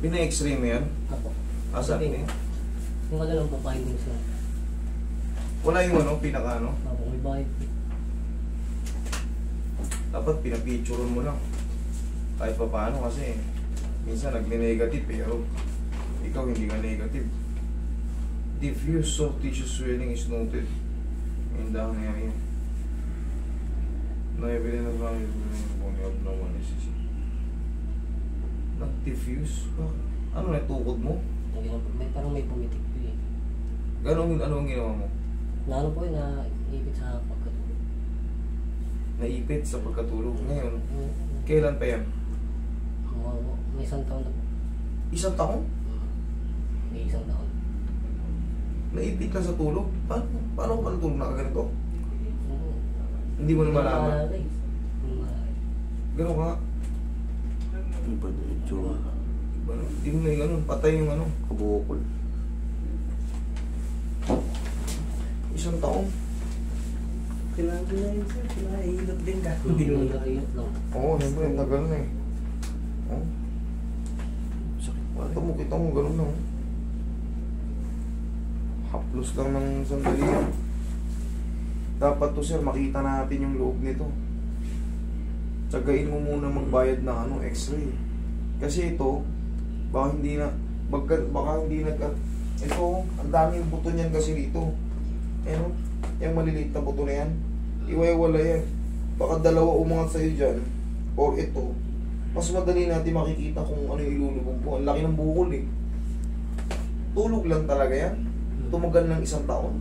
Pina-x-ray mo yan? Apo. Asan? Okay. Yung ano lang po, findings lang. Wala yung ano, pinaka ano? Apo, may bakit. Dapat pinapicturean mo lang. Kahit pa paano kasi minsan nagne-negative pero ikaw hindi ka negative. Diffuse soft tissue swelling is noted. Ayun daw na yan. Na-evident na lang yung abnormalities. Not-diffuse? Ano na tukod mo? Parang may pumitik po eh. Ano ang ginawa mo? Na ano po yun, naipit sa pagkatulog. Naipit sa pagkatulog. Ngayon, kailan pa yan? May isang taon na po. Isang taon? May isang taon. Naipit na sa tulog? Paano ka natulog na kaganito? Hindi mo na malaman. Gano'n ka? Iba na yung tsura. Hindi mo na yung ganun. Patay yung ano. Kabukol. Isang taon. Kailangan ko na yun, sir. Kinahihilot din ka. Hindi mo nakayot lang. Oo, siyempre. Tagal na eh. Oh. Sakit pa rin. Kita mo ganun na. Haplos lang ng sandali. Dapat to sir, makita natin yung loob nito. Tsagain mo muna magbayad ng ano, x-ray. Kasi ito, baka hindi na, ito, ang daming buto niyan kasi dito. Ano, yung maliliit na buto na yan, iwaiwala yan. Baka dalawa umangat sa'yo dyan, or ito, mas madali natin makikita kung ano yung ilulubog mo. Ang laki ng bukol eh. Tulog lang talaga yan. Tumagal ng isang taon.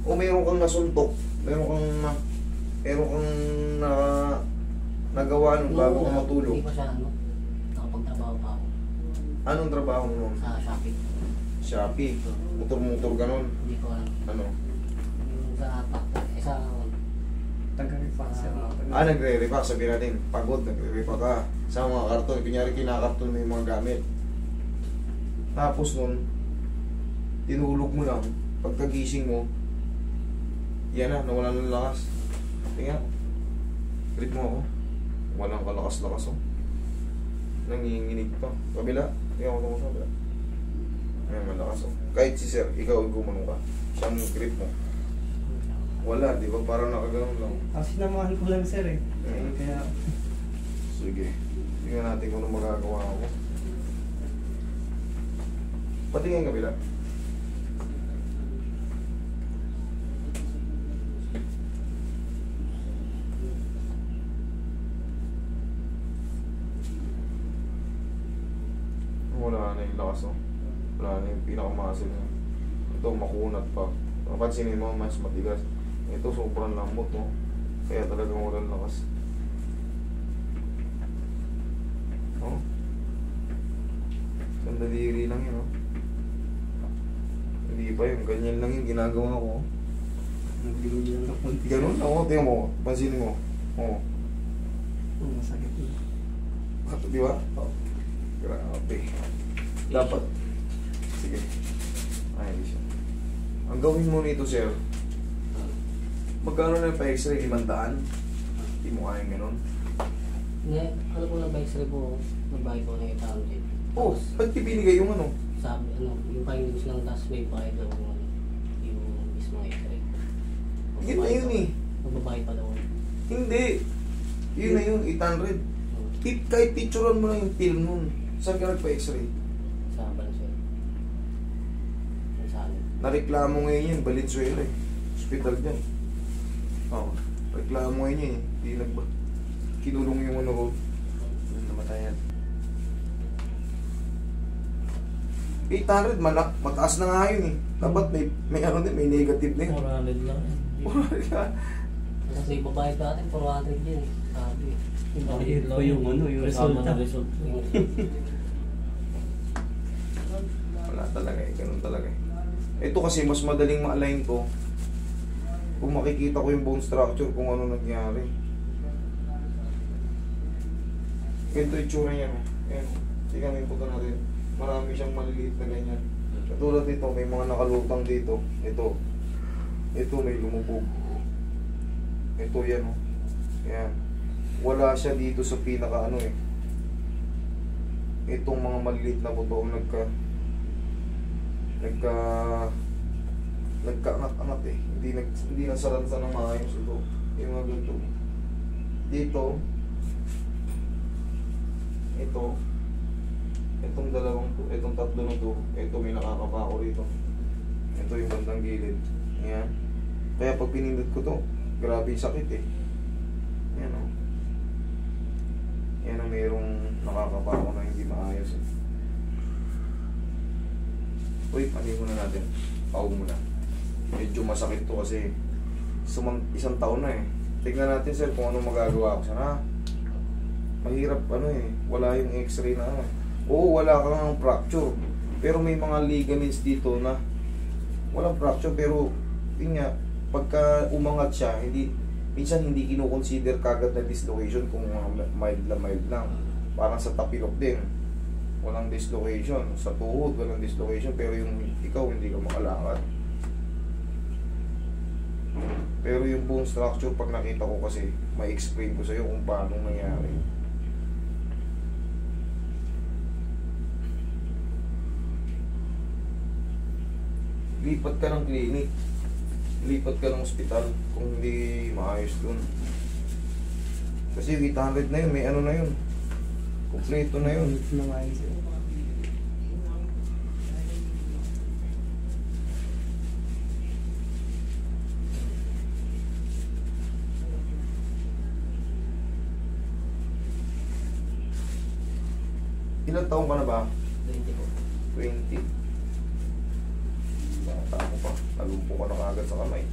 O meron kang nasuntok, meron kang nagawa nung bago ka matulog. Hindi pa siya nakapagtrabaho pa ako. Anong trabaho mo nun? Sa Shopee. Shopee. Motor-motor ganon. Hindi ko alam. Ano? Yung sa Taga-repack, sir. Nagre-repack. Sabi natin, pagod, nagre-repack ka. Sa mga karton, kunyari kinakarton mo yung mga gamit. Tapos nun, tinulog mo lang. Pagkagising mo, yan na, nawala ng lakas. Tingnan. Grip mo ako. Walang kalakas-lakas oh. Nanginginig pa. Kabila. Tingnan ko sa kabila. Ayan, malakas oh. Kahit si sir, ikaw gumanong ka. Siyang grip mo. Wala, di ba? Parang nakaganon lang. Kasi sinamahan ko lang, sir eh. Kaya... Sige. Tingnan natin kung ano magagawa ko. Patingin kabila. Wala na yung lakas oh. Wala na yung pinakamasil niya. Ito makunat pa. Pansinin mo mas matigas. Ito sobrang lambot oh. Kaya talagang walang lakas. Oh. Sandaliri lang yun oh. Hindi pa yun. Ganyan lang yung ginagawa ko oh. Nagbigyan ng konti. Ganun ako. Oh. Tingnan mo. Pansinin mo. Oh. Masakit yun. Di ba? Oh. Grabe. Dapat. Sige. Ayos siya. Ang gawin mo nito, sir, magkano na pa x-ray? 500? Hindi mo kayang ganun. ano po nag-x-ray po, nagbayad po ng 800. Oh, ba't ibinigay yung ano? Sabi, yung findings lang, tapos may bayad daw yung mismong x-ray. Yun na yun eh. Magbabayad pa daw. Hindi. Yun na yun, 800. Kahit picturean mo lang yung film nun. Saan ka nagpa-x-ray? Sa Valenzuela. Sa amin. Nareklamo ngayon yan, Valenzuela eh. Hospital dyan. Oo. Reklamo ngayon yan eh. Hindi kinulong yung ano ko. Namatayan. 800, mataas na nga yun eh. Dapat may ano din, may negative din. 400 lang. Kasi babayad natin, 400 din eh. Sabi eh. Bakit pa yung ano, yung Resulta. sama na result. Wala talaga eh, ganun talaga eh. Ito kasi mas madaling ma-align to kung makikita ko yung bone structure kung ano nangyari. Ganito yung tsura niya. Ayan. Sige, may punta natin. Marami siyang maliliit na ganyan. Katulad dito, may mga nakalutang dito. Ito. Ito may lumubog. Ito yan oh. Ayan. Wala siya dito sa pinaka ano eh. itong mga maliliit na buto nagkaangat-angat eh. Hindi nasalansa ng maayos ito. Yung mga ganito. Dito, itong dalawang to, itong tatlo na to, ito may nakakapako rito. Ito yung bandang gilid. Yan. Kaya pag pinindot ko to, grabe yung sakit eh. Yan o. Yan ang mayroong nakakapako na hindi maayos eh. Uy, panin muna natin. Pau muna. Medyo masakit to kasi isang taon na eh. Tignan natin sir kung ano magagawa ko sana. Mahirap wala yung x-ray na Oo, wala kang fracture. Pero may mga ligaments dito na walang fracture pero yun nga, pagka umangat siya, minsan hindi kino-consider kagad na dislocation kung mild lang. Parang sa tapilok din. Walang dislocation. Sa tuhod, walang dislocation. Pero yung ikaw, hindi ka makalakad. Pero yung bone structure, pag nakita ko kasi, may explain ko sa'yo kung paano nangyari. Lipat ka ng clinic. Lipat ka ng ospital kung hindi maayos dun. Kasi yung 800 na yun, may ano na yun. Kompleto na yun. Na maayos yun. Ilang taong ka na ba? 20 po. 20. Bata mo pa. Nalumpo ka na kagad sa kamay.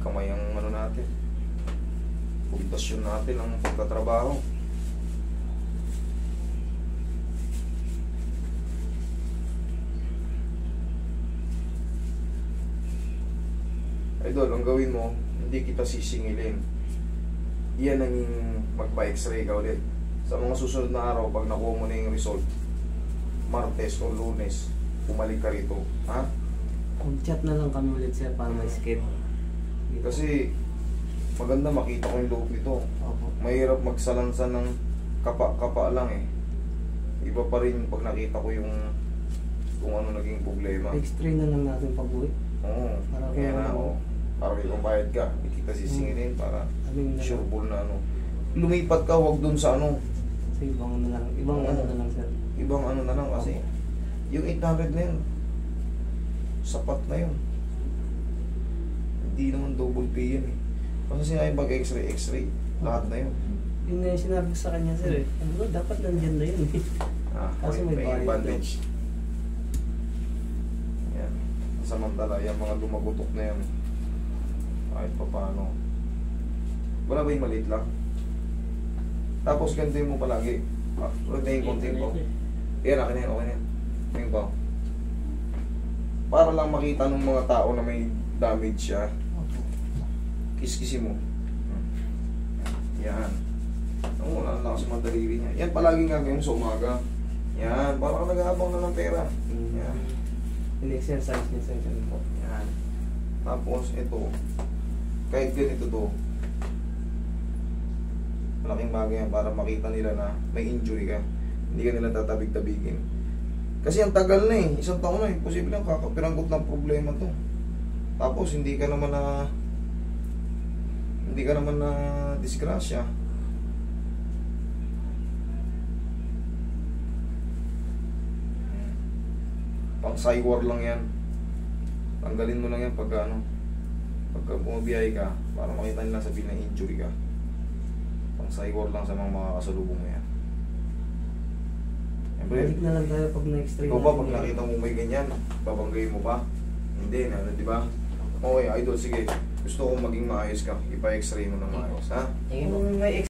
Kamay ang ano natin. Pundasyon natin ang pagtatrabaho. Idol, ang gawin mo, hindi kita sisingilin. Iyan ang magpa-x-ray ka ulit. Sa mga susunod na araw, pag nakuha mo na yung result, Martes o Lunes, bumalik ka rito. Ha? Mag-chat na lang kami ulit sir para ma-skip. Kasi maganda makita ko yung loob nito. Opo. Mahirap magsalansan ng kapa lang eh. Iba pa rin pag nakita ko yung kung ano naging problema. X-ray na lang natin pag-uwi. Oo. Para Kaya na, kung ano. para may pambayad ka. Hindi kita sisingilin para Aming na sure lang. ball na ano. Lumipat ka, wag dun sa ano. Sa ibang ano na lang. Ibang ano na lang sir. Ibang ano na lang kasi yung 800 na yun, sapat na yun. Hindi naman double pay yun eh. Kasi sinabi pag x-ray, lahat na yun. Yun na yung sinabi ko sa kanya sir eh. Ano, dapat nandyan na yun eh. Kaso may bayad bandage. Yan. Samantala, yung mga lumagutok na yan, kahit pa paano. Wala ba yung maliit lang? Tapos ganito mo palagi. Ulit na yung konting ko. Yan, akin na yan, okay na yan. Ngayon ba? Para lang makita ng mga tao na may damage siya. Kiss-kissin mo. Yan. Oo, wala lang sa mga daliri niya. Yan palaging gagawin mo sa umaga. Yan, para ka nag-aabang na ng pera. Yan. In-exercise niya sir. Yan. Tapos ito, kahit ganito to, malaking bagay yan para makita nila na may injury ka. Hindi ka nila tatabig-tabigin. Kasi ang tagal na eh, isang taon na eh. Posible lang kakapiranggot ng problema to. Tapos hindi ka naman na disgrasya. Pang cywar lang yan. Tanggalin mo lang yan pagka bumabiyahe ka para makita nila sabihin na injury ka. Pang cywar lang sa mga kasalubong mo yan. Balik na lang tayo pag na-x-ray. Ikaw ba pag nakita mo may ganyan, babanggayin mo pa? Hindi, di ba? Okay, idol, sige. Gusto kong maging maayos ka. Ipa-x-ray mo ng maayos, ha? Tingin mo. Kung may